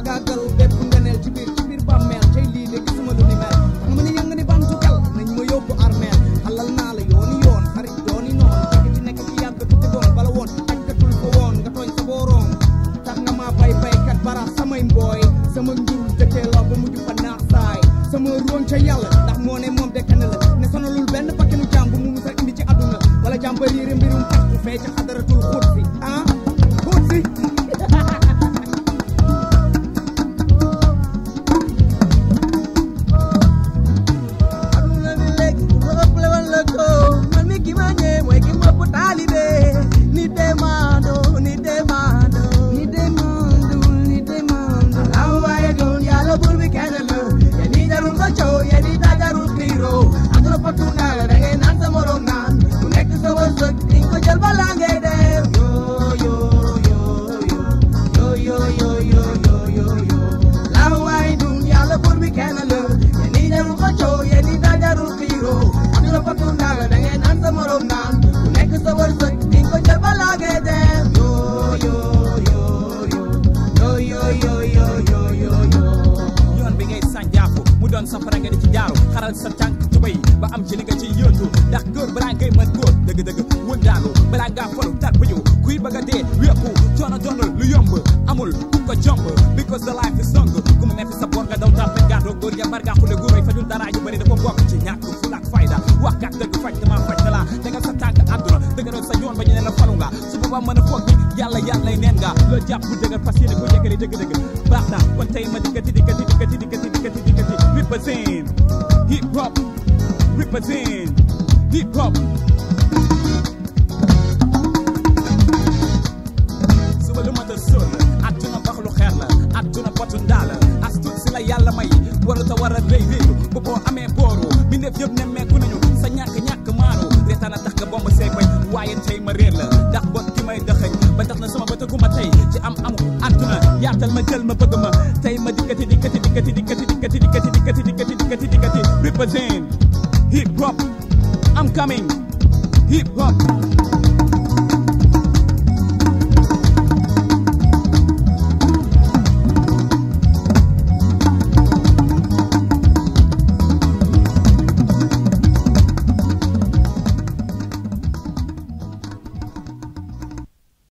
fagaagal bépp ngeneel ci biir bàmmeel cay lii de gisuma lu ni mel xam nga ni yëng ni bantu kel nañ ma yóbbu armeel xalal naa la yooni yoon xarit dooni noonu fekk ci nekk ci yàgg tuuti doon bala woon ajkatul ko woon nga tooñ sa booroom tax nga maa bay baykat barax samay mbooy sama njurul dëkkee la ba mujj fa naax saay sama roon ca yàlla ndax moo ne moom dekk na la ne sonalul benn bakkanu jàmm bu mu musa indi ci àdduna wala jàmm ba riire mbirum fastu fee ca xadaratul xuut si ah xuut si safara nga di ci jaaru xaral sa tànk tubay ba am ci li nga ci yëntu ndax góor balaa ngay mën góor dëgg-dëgg wëndaalu balaa ngaa falu tar bu ñu kuy bëgg a dee wéeku coono doonal lu yomb amul ku ko jomb because the life is long ku mu metti sa boor nga daw tàppe gàddoo góor ya mbar ngaa xule guuray fajul dara yu bëri dafa bokk ci ñàkk fulla ak fayda wax kat dëgg faj dama faj na la tegal sa tànk àdduna dëgëral sa yoon ba ñu ne la falu nga su boobaa mën a foog bi yàlla lay neen nga loolu jàpp bu dëgër fas yéene ko jëkkëri dëgg-dëgg baax na kon tey ma dikkati represent hip hop, represent hip hop. Suba lu mat a sol àdduna bax lu xeer la àdduna potu ndaa la as tuut si la yàlla may warut a war a rëy réeru ba boo amee booru mi ndef yëpp nemmeeku nañu sa ñàkk maanu reetaan a tax nga bomb see bañ waaye tey ma réer la ndax bot ki may dëxëñ ba tax na sama bëtaguma tey ci am amu àdduna yaatal ma jël ma bëgg ma tey ma dikkati represent hip hop. I'm coming hip hop.